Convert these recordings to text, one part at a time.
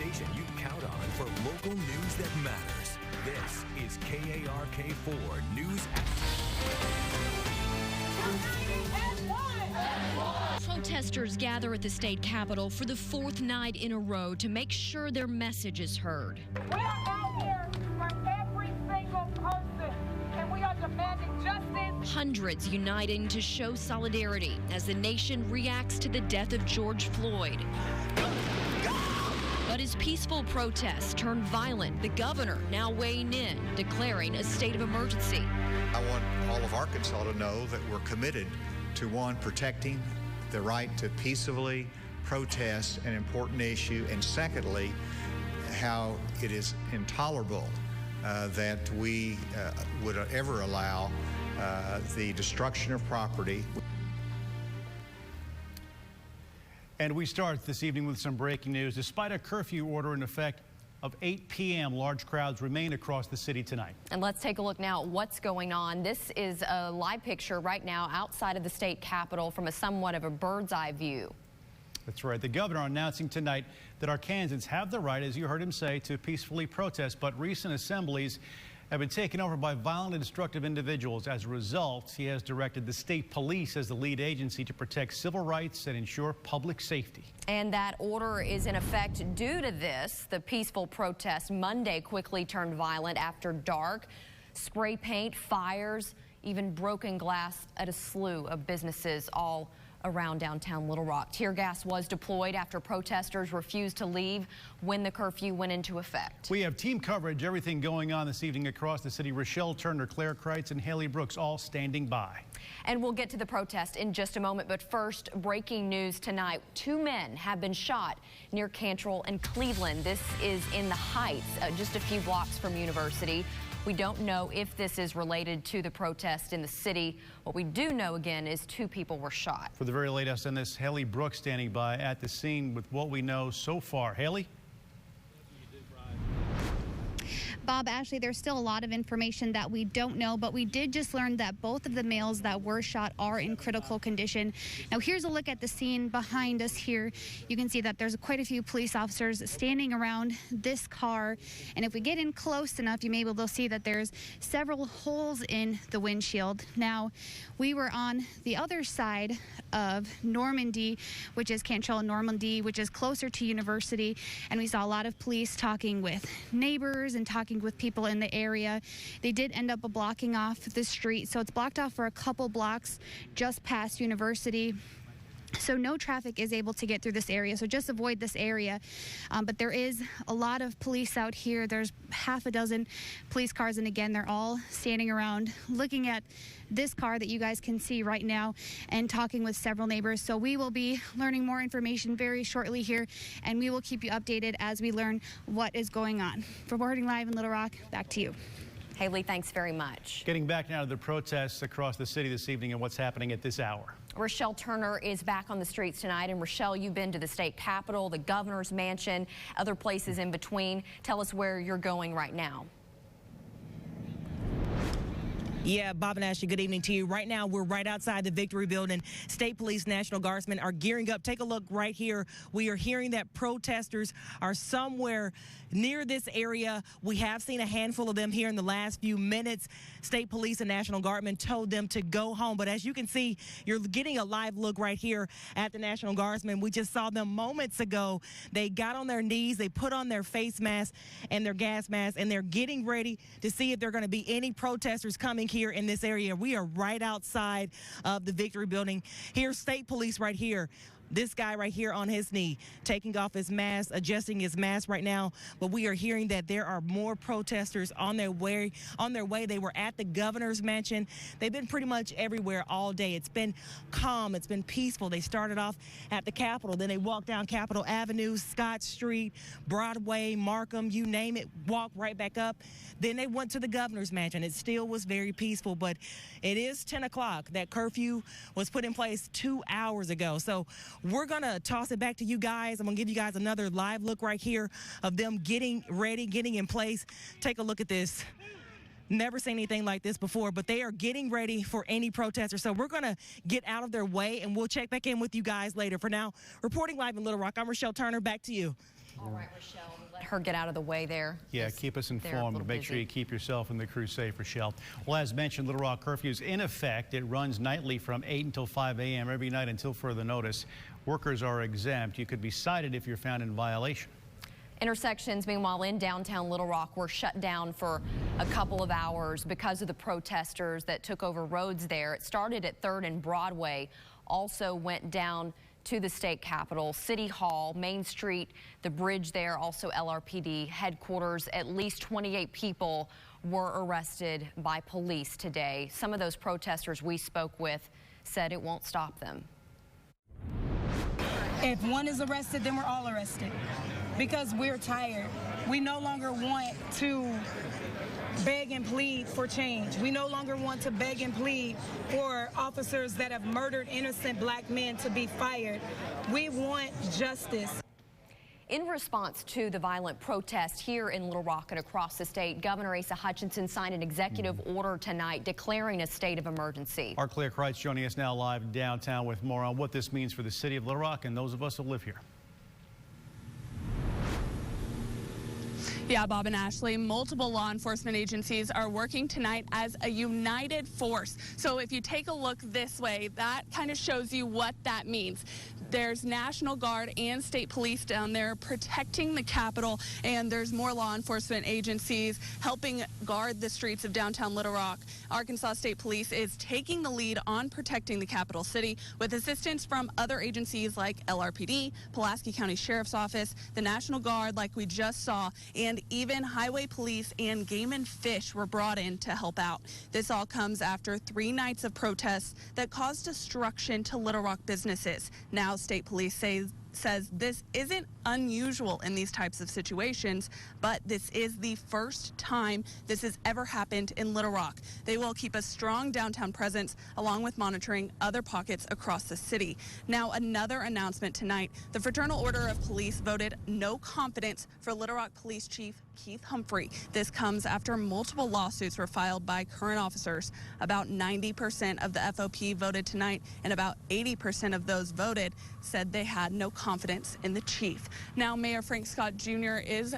station you count on for local news that matters. This is KARK4 News. Protesters gather at the state capitol for the fourth night in a row to make sure their message is heard. We are out here for every single person, and we are demanding justice. Hundreds uniting to show solidarity as the nation reacts to the death of George Floyd. But as peaceful protests turn violent, the governor now weighing in, declaring a state of emergency. I want all of Arkansas to know that we're committed to, one, protecting the right to peaceably protest an important issue, and secondly, how it is intolerable that we would ever allow the destruction of property. And we start this evening with some breaking news. Despite a curfew order in effect of 8 p.m., large crowds remain across the city tonight. And let's take a look now at what's going on. This is a live picture right now outside of the state capitol from a somewhat of a bird's eye view. That's right. The governor announcing tonight that Arkansans have the right, as you heard him say, to peacefully protest, but recent assemblies have been taken over by violent and destructive individuals. As a result, he has directed the state police as the lead agency to protect civil rights and ensure public safety. And that order is in effect due to this. The peaceful protest Monday quickly turned violent after dark. Spray paint, fires, even broken glass at a slew of businesses all around downtown Little Rock. Tear gas was deployed after protesters refused to leave when the curfew went into effect. We have team coverage, everything going on this evening across the city. Rochelle Turner, Claire Kreitz, and Haley Brooks all standing by. And we'll get to the protest in just a moment, but first, breaking news tonight. 2 men have been shot near Cantrell and Cleveland. This is in the Heights, just a few blocks from University. We don't know if this is related to the protest in the city. What we do know, again, is 2 people were shot. For the very latest on this, Haley Brooks standing by at the scene with what we know so far. Haley? Bob, Ashley, there's still a lot of information that we don't know, but we did just learn that both of the males that were shot are in critical condition. Now, here's a look at the scene behind us here. You can see that there's quite a few police officers standing around this car, and if we get in close enough, you may be able to see that there's several holes in the windshield. Now, we were on the other side of Normandy, which is Cantrell and Normandy, which is closer to University, and we saw a lot of police talking with neighbors and talking with people in the area. They did end up blocking off the street, so it's blocked off for a couple blocks just past University. So no traffic is able to get through this area, so just avoid this area. But there is a lot of police out here. There's half a dozen police cars, and again, they're all standing around looking at this car that you guys can see right now and talking with several neighbors. So we will be learning more information very shortly here, and we will keep you updated as we learn what is going on. Reporting live in Little Rock, back to you. Haley, thanks very much. Getting back now to the protests across the city this evening and what's happening at this hour. Rochelle Turner is back on the streets tonight. And Rochelle, you've been to the state capitol, the governor's mansion, other places in between. Tell us where you're going right now. Yeah, Bob and Ashley, good evening to you. Right now, we're right outside the Victory Building. State Police, National Guardsmen are gearing up. Take a look right here. We are hearing that protesters are somewhere near this area. We have seen a handful of them here in the last few minutes. State Police and National Guardmen told them to go home. But as you can see, you're getting a live look right here at the National Guardsmen. We just saw them moments ago. They got on their knees, they put on their face masks and their gas masks, and they're getting ready to see if there are going to be any protesters coming here in this area. We are right outside of the Victory Building. Here's State Police right here. This guy right here on his knee, taking off his mask, adjusting his mask right now. But we are hearing that there are more protesters on their way. They were at the governor's mansion. They've been pretty much everywhere all day. It's been calm. It's been peaceful. They started off at the Capitol. Then they walked down Capitol Avenue, Scott Street, Broadway, Markham, you name it, walked right back up. Then they went to the governor's mansion. It still was very peaceful, but it is 10 o'clock. That curfew was put in place 2 hours ago. So we're going to toss it back to you guys. I'm going to give you guys another live look right here of them getting ready, getting in place. Take a look at this. Never seen anything like this before, but they are getting ready for any protester. So we're going to get out of their way, and we'll check back in with you guys later. For now, reporting live in Little Rock, I'm Rochelle Turner. Back to you. All right, Rochelle, we'll let her get out of the way there. Yeah, keep us informed. Make sure you keep yourself and the crew safe, Rochelle. Well, as mentioned, Little Rock curfew is in effect. It runs nightly from 8 until 5 a.m. every night until further notice. Workers are exempt. You could be cited if you're found in violation. Intersections, meanwhile, in downtown Little Rock were shut down for a couple of hours because of the protesters that took over roads there. It started at 3rd and Broadway, also went down to the state capitol, City Hall, Main Street, the bridge there, also LRPD headquarters. At least 28 people were arrested by police today. Some of those protesters we spoke with said it won't stop them. If one is arrested, then we're all arrested because we're tired. We no longer want to beg and plead for change. We no longer want to beg and plead for officers that have murdered innocent black men to be fired. We want justice. In response to the violent protest here in Little Rock and across the state, Governor Asa Hutchinson signed an executive order tonight declaring a state of emergency. Our Claire Kreitz joining us now live downtown with more on what this means for the city of Little Rock and those of us who live here. Yeah, Bob and Ashley, multiple law enforcement agencies are working tonight as a united force. So if you take a look this way, that kind of shows you what that means. There's National Guard and state police down there protecting the Capitol, and there's more law enforcement agencies helping guard the streets of downtown Little Rock. Arkansas State Police is taking the lead on protecting the capital city with assistance from other agencies like LRPD, Pulaski County Sheriff's Office, the National Guard like we just saw, and even Highway Police and Game and Fish were brought in to help out. This all comes after 3 nights of protests that caused destruction to Little Rock businesses. Now State Police says this isn't unusual in these types of situations, but this is the first time this has ever happened in Little Rock. They will keep a strong downtown presence along with monitoring other pockets across the city. Now, another announcement tonight, the Fraternal Order of Police voted no confidence for Little Rock Police Chief Keith Humphrey. This comes after multiple lawsuits were filed by current officers. About 90% of the FOP voted tonight, and about 80% of those voted said they had no confidence in the chief. Now, Mayor Frank Scott Jr. is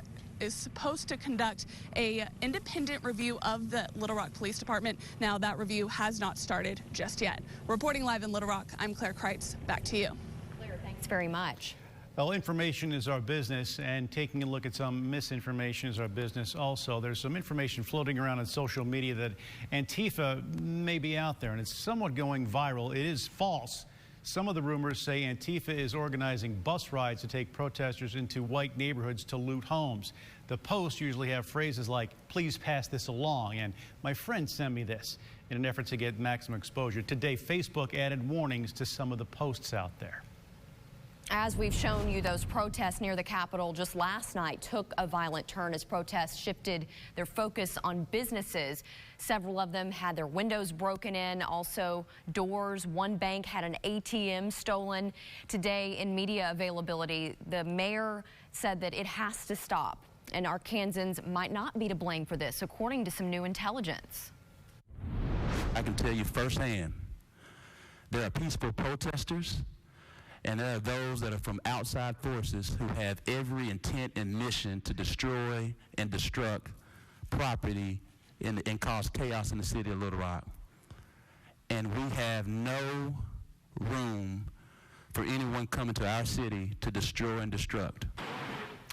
supposed to conduct a independent review of the Little Rock Police Department. Now, that review has not started just yet. Reporting live in Little Rock, I'm Claire Kreitz. Back to you. Claire, thanks very much. Well, information is our business, and taking a look at some misinformation is our business also. There's some information floating around on social media that Antifa may be out there, and it's somewhat going viral. It is false. Some of the rumors say Antifa is organizing bus rides to take protesters into white neighborhoods to loot homes. The posts usually have phrases like, "Please pass this along," and "My friend sent me this," in an effort to get maximum exposure. Today, Facebook added warnings to some of the posts out there. As we've shown you, those protests near the Capitol just last night took a violent turn as protests shifted their focus on businesses. Several of them had their windows broken in, also doors. One bank had an ATM stolen. Today, in media availability, the mayor said that it has to stop, and Arkansans might not be to blame for this, according to some new intelligence. I can tell you firsthand, there are peaceful protesters, and there are those that are from outside forces who have every intent and mission to destroy and destruct property and cause chaos in the city of Little Rock. And we have no room for anyone coming to our city to destroy and destruct.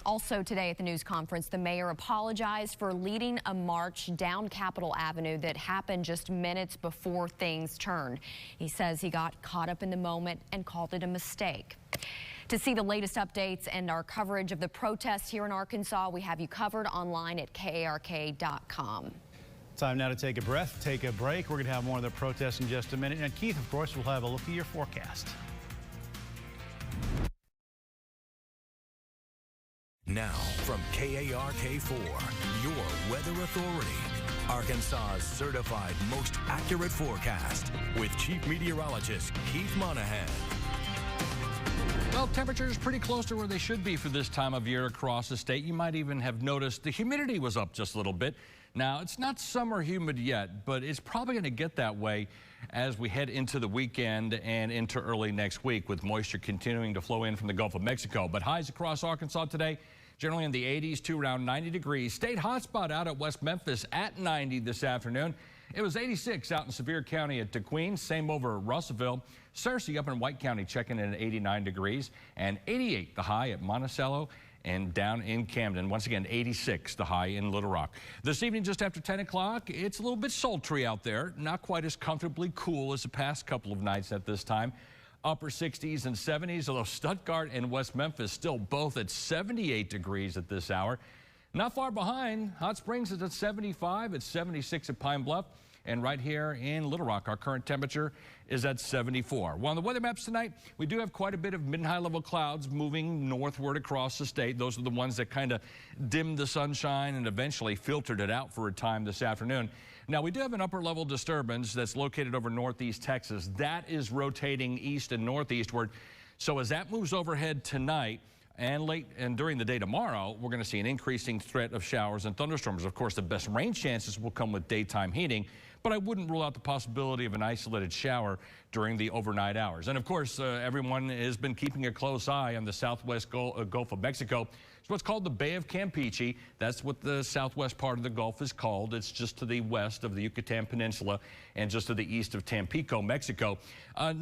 Also today at the news conference, the mayor apologized for leading a march down Capitol Avenue that happened just minutes before things turned. He says he got caught up in the moment and called it a mistake. To see the latest updates and our coverage of the protests here in Arkansas, we have you covered online at KARK.com. Time now to take a breath, take a break. We're going to have more of the protests in just a minute. And Keith, of course, will have a look at your forecast. Now, from KARK4, your weather authority, Arkansas's certified most accurate forecast with Chief Meteorologist Keith Monahan. Well, temperatures pretty close to where they should be for this time of year across the state. You might even have noticed the humidity was up just a little bit. Now, it's not summer humid yet, but it's probably going to get that way as we head into the weekend and into early next week, with moisture continuing to flow in from the Gulf of Mexico. But highs across Arkansas today, generally in the 80s to around 90 degrees. State hotspot out at West Memphis at 90 this afternoon. It was 86 out in Sevier County at DeQueen, same over Russellville. Searcy up in White County checking in at 89 degrees, and 88 the high at Monticello. And down in Camden, once again, 86, the high in Little Rock. This evening, just after 10 o'clock, it's a little bit sultry out there. Not quite as comfortably cool as the past couple of nights at this time. Upper 60s and 70s, although Stuttgart and West Memphis still both at 78 degrees at this hour. Not far behind, Hot Springs is at 75, it's 76 at Pine Bluff. And right here in Little Rock, our current temperature is at 74. Well, on the weather maps tonight, we do have quite a bit of mid and high level clouds moving northward across the state. Those are the ones that kind of dimmed the sunshine and eventually filtered it out for a time this afternoon. Now, we do have an upper level disturbance that's located over northeast Texas. That is rotating east and northeastward. So as that moves overhead tonight, and late and during the day tomorrow, we're going to see an increasing threat of showers and thunderstorms. Of course, the best rain chances will come with daytime heating, but I wouldn't rule out the possibility of an isolated shower during the overnight hours. And of course, everyone has been keeping a close eye on the southwest Gulf of Mexico. It's what's called the Bay of Campeche. That's what the southwest part of the Gulf is called. It's just to the west of the Yucatan Peninsula and just to the east of Tampico, Mexico. A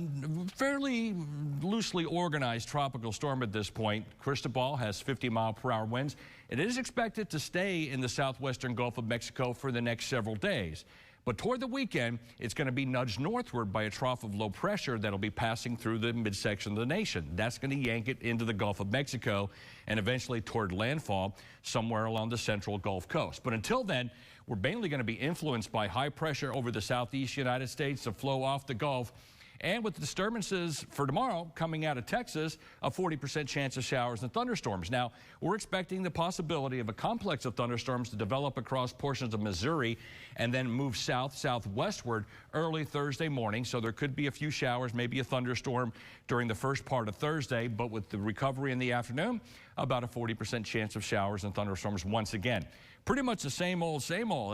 fairly loosely organized tropical storm at this point. Cristobal has 50-mile-per-hour winds. It is expected to stay in the southwestern Gulf of Mexico for the next several days. But toward the weekend, it's going to be nudged northward by a trough of low pressure that'll be passing through the midsection of the nation. That's going to yank it into the Gulf of Mexico and eventually toward landfall somewhere along the central Gulf Coast. But until then, we're mainly going to be influenced by high pressure over the southeast United States to flow off the Gulf. And with the disturbances for tomorrow coming out of Texas, a 40% chance of showers and thunderstorms. Now, we're expecting the possibility of a complex of thunderstorms to develop across portions of Missouri and then move southwestward early Thursday morning. So there could be a few showers, maybe a thunderstorm during the first part of Thursday. But with the recovery in the afternoon, about a 40% chance of showers and thunderstorms once again. Pretty much the same old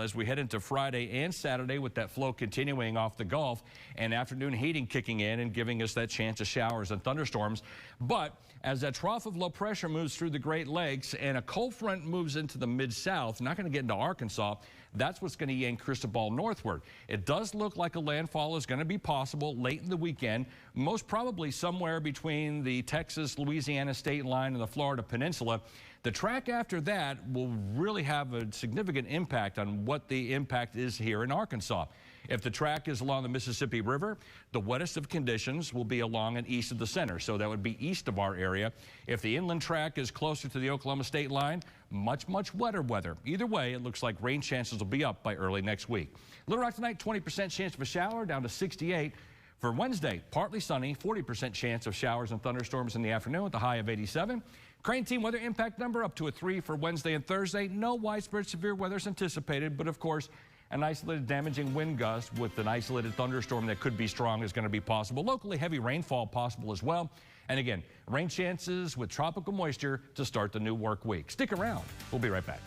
as we head into Friday and Saturday with that flow continuing off the Gulf and afternoon heating kicking in and giving us that chance of showers and thunderstorms. But as that trough of low pressure moves through the Great Lakes and a cold front moves into the mid-south, not going to get into Arkansas, that's what's going to yank Cristobal northward. It does look like a landfall is going to be possible late in the weekend, most probably somewhere between the Texas-Louisiana state line and the Florida Peninsula. The track after that will really have a significant impact on what the impact is here in Arkansas. If the track is along the Mississippi River, the wettest of conditions will be along and east of the center, so that would be east of our area. If the inland track is closer to the Oklahoma state line, much wetter weather. Either way, it looks like rain chances will be up by early next week. Little Rock tonight, 20% chance of a shower, down to 68. For Wednesday, partly sunny, 40% chance of showers and thunderstorms in the afternoon with a high of 87. Crane team weather impact number up to a 3 for Wednesday and Thursday. No widespread severe weather is anticipated, but of course, an isolated damaging wind gust with an isolated thunderstorm that could be strong is going to be possible. Locally, heavy rainfall possible as well. And again, rain chances with tropical moisture to start the new work week. Stick around. We'll be right back.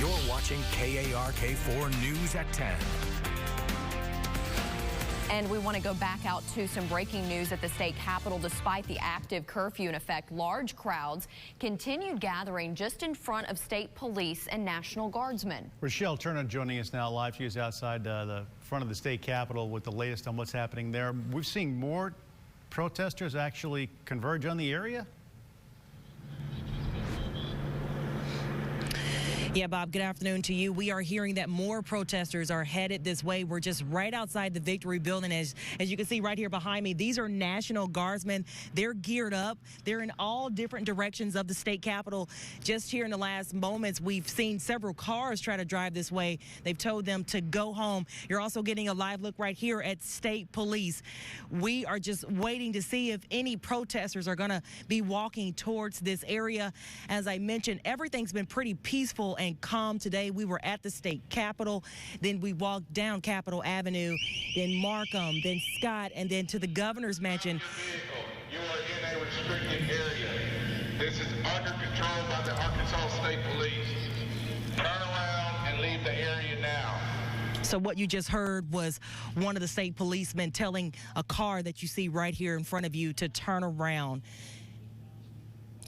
You're watching KARK4 News at 10. And we want to go back out to some breaking news at the state capitol. Despite the active curfew in effect, large crowds continued gathering just in front of state police and National Guardsmen. Rochelle Turner joining us now live. She is outside the front of the state capitol with the latest on what's happening there. We've seen more protesters actually converge on the area. Yeah, Bob, good afternoon to you. We are hearing that more protesters are headed this way. We're just right outside the Victory Building. As you can see right here behind me, these are National Guardsmen. They're geared up. They're in all different directions of the state capitol. Just here in the last moments, we've seen several cars try to drive this way. They've told them to go home. You're also getting a live look right here at state police. We are just waiting to see if any protesters are going to be walking towards this area. As I mentioned, everything's been pretty peaceful and calm today. We were at the state capitol, then we walked down Capitol Avenue, then Markham, then Scott, and then to the governor's mansion. You are in a restricted area. This is under control by the Arkansas State Police. Turn around and leave the area now. So what you just heard was one of the state policemen telling a car that you see right here in front of you to turn around.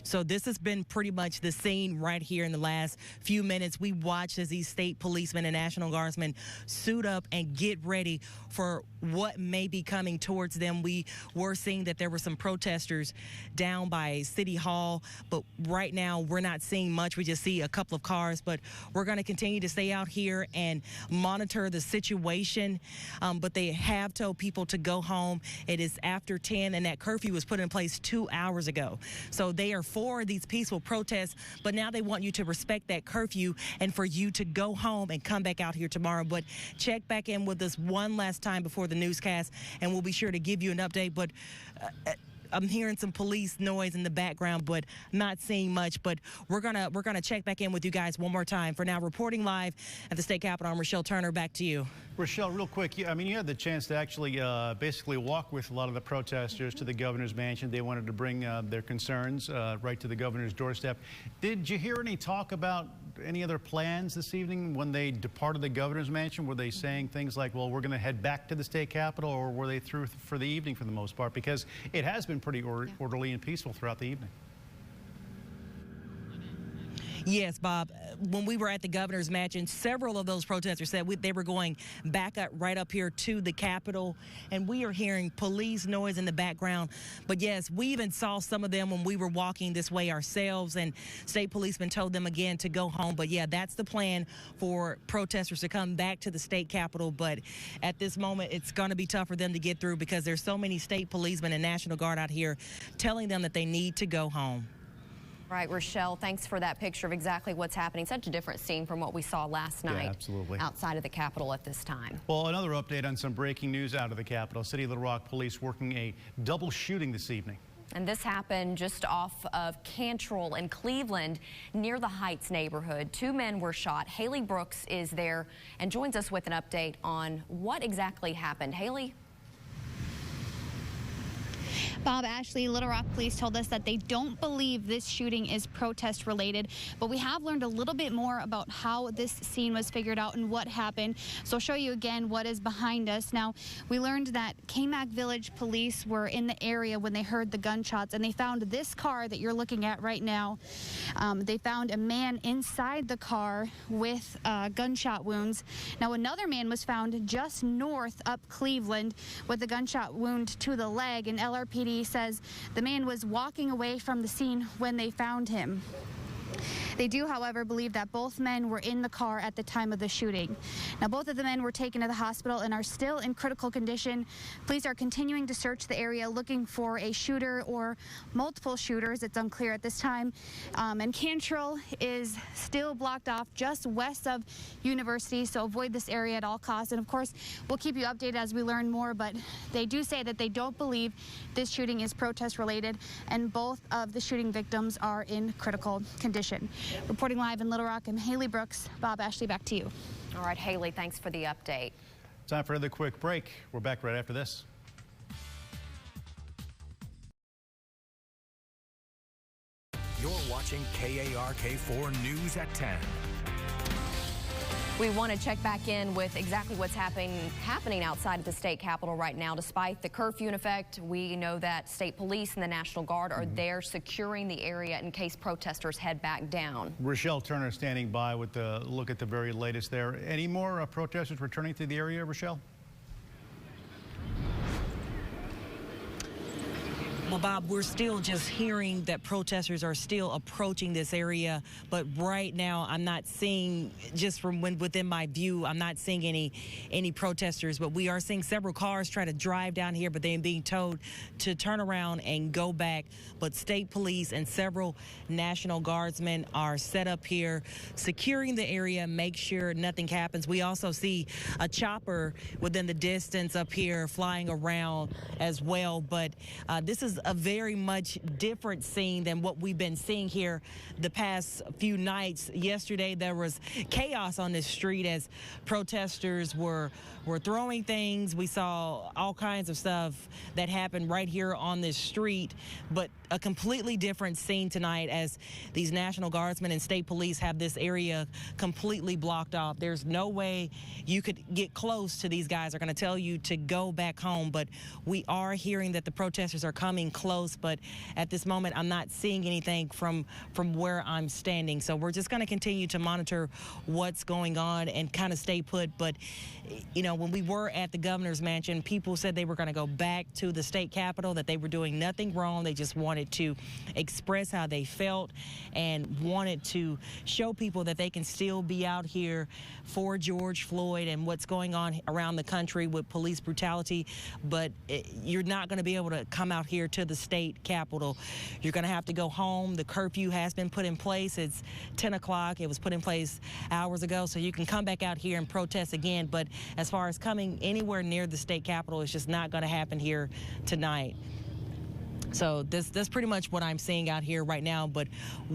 So this has been pretty much the scene right here in the last few minutes. We watched as these state policemen and National Guardsmen suit up and get ready for what may be coming towards them. We were seeing that there were some protesters down by City Hall, but right now we're not seeing much. We just see a couple of cars, but we're going to continue to stay out here and monitor the situation. But they have told people to go home. It is after 10, and that curfew was put in place 2 hours ago. So they are for these peaceful protests, but now they want you to respect that curfew and for you to go home and come back out here tomorrow. But check back in with us one last time before the newscast, and we'll be sure to give you an update. But I'm hearing some police noise in the background, but not seeing much. But we're gonna check back in with you guys one more time. For now, reporting live at the state capitol, I'm Rochelle Turner. Back to you. Rochelle, real quick, I mean, you had the chance to actually basically walk with a lot of the protesters to the governor's mansion. They wanted to bring their concerns right to the governor's doorstep. Did you hear any talk about any other plans this evening when they departed the governor's mansion? Were they saying things like, well, we're going to head back to the state capitol, or were they through for the evening for the most part? Because it has been pretty orderly and peaceful throughout the evening. Yes, Bob. When we were at the governor's mansion, several of those protesters said they were going back up right up here to the Capitol, and we are hearing police noise in the background. But yes, we even saw some of them when we were walking this way ourselves, and state policemen told them again to go home. But yeah, that's the plan for protesters to come back to the state Capitol. But at this moment, it's going to be tough for them to get through because there's so many state policemen and National Guard out here telling them that they need to go home. Right, Rochelle, thanks for that picture of exactly what's happening. Such a different scene from what we saw last night outside of the Capitol at this time. Well, another update on some breaking news out of the Capitol. City of Little Rock police working a double shooting this evening. And this happened just off of Cantrell in Cleveland near the Heights neighborhood. 2 men were shot. Haley Brooks is there and joins us with an update on what exactly happened. Haley? Bob, Ashley, Little Rock police told us that they don't believe this shooting is protest related, but we have learned a little bit more about how this scene was figured out and what happened. So I'll show you again what is behind us. Now, we learned that K-Mac Village police were in the area when they heard the gunshots, and they found this car that you're looking at right now. They found a man inside the car with gunshot wounds. Now, another man was found just north up Cleveland with a gunshot wound to the leg, and LRPD says the man was walking away from the scene when they found him. They do, however, believe that both men were in the car at the time of the shooting. Now, both of the men were taken to the hospital and are still in critical condition. Police are continuing to search the area looking for a shooter or multiple shooters. It's unclear at this time. And Cantrell is still blocked off just west of University, so avoid this area at all costs. And of course, we'll keep you updated as we learn more, but they do say that they don't believe this shooting is protest related, and both of the shooting victims are in critical condition. Reporting live in Little Rock, I'm Haley Brooks. Bob, Ashley, back to you. All right, Haley, thanks for the update. Time for another quick break. We're back right after this. You're watching KARK4 News at 10. We want to check back in with exactly what's happening outside of the state capitol right now. Despite the curfew in effect, we know that state police and the National Guard are there securing the area in case protesters head back down. Rochelle Turner standing by with the look at the very latest there. Any more protesters returning to the area, Rochelle? Well, Bob, we're still just hearing that protesters are still approaching this area, but right now I'm not seeing, just from within my view, I'm not seeing any protesters, but we are seeing several cars try to drive down here, but they're being told to turn around and go back. But state police and several National Guardsmen are set up here securing the area, make sure nothing happens. We also see a chopper within the distance up here flying around as well, but this is a very much different scene than what we've been seeing here the past few nights. Yesterday there was chaos on this street as protesters were throwing things. We saw all kinds of stuff that happened right here on this street, but a completely different scene tonight as these National Guardsmen and state police have this area completely blocked off. There's no way you could get close to these guys. They're going to tell you to go back home, but we are hearing that the protesters are coming close, but at this moment I'm not seeing anything from where I'm standing. So we're just going to continue to monitor what's going on and kind of stay put. But you know, when we were at the governor's mansion, people said they were going to go back to the state capitol, that they were doing nothing wrong. They just wanted to express how they felt and wanted to show people that they can still be out here for George Floyd and what's going on around the country with police brutality. But you're not going to be able to come out here to the state capitol. You're going to have to go home. The curfew has been put in place. It's 10 o'clock. It was put in place hours ago, so you can come back out here and protest again. But as far as coming anywhere near the state capitol, it's just not going to happen here tonight. So that's pretty much what I'm seeing out here right now, but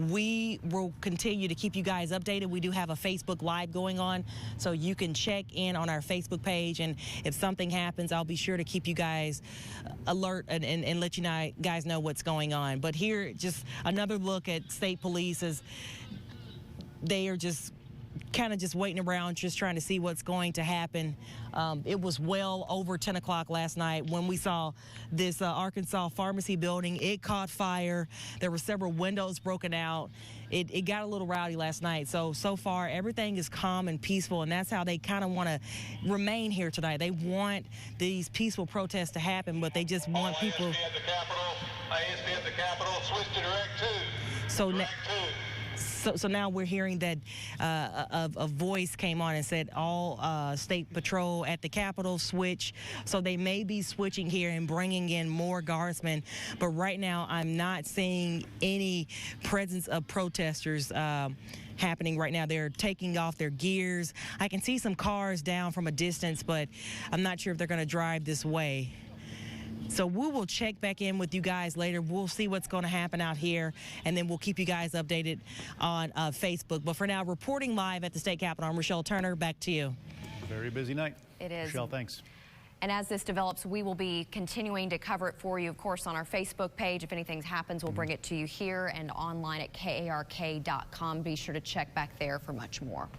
we will continue to keep you guys updated. We do have a Facebook Live going on, so you can check in on our Facebook page, and if something happens, I'll be sure to keep you guys alert and let you guys know what's going on. But here, just another look at state police as they are just kind of just waiting around, just trying to see what's going to happen. It was well over 10 o'clock last night when we saw this Arkansas pharmacy building. It caught fire. There were several windows broken out. It got a little rowdy last night. So far, everything is calm and peaceful, and that's how they kind of want to remain here tonight. They want these peaceful protests to happen, but they just want people. ASP at the Capitol, switch to direct 2. So now we're hearing that a voice came on and said all state patrol at the Capitol switch. So they may be switching here and bringing in more guardsmen. But right now I'm not seeing any presence of protesters happening right now. They're taking off their gears. I can see some cars down from a distance, but I'm not sure if they're going to drive this way. So we will check back in with you guys later. We'll see what's going to happen out here, and then we'll keep you guys updated on Facebook. But for now, reporting live at the state capitol, I'm Rochelle Turner. Back to you. Very busy night. It is. Rochelle, thanks. And as this develops, we will be continuing to cover it for you, of course, on our Facebook page. If anything happens, we'll bring it to you here and online at KARK.com. Be sure to check back there for much more.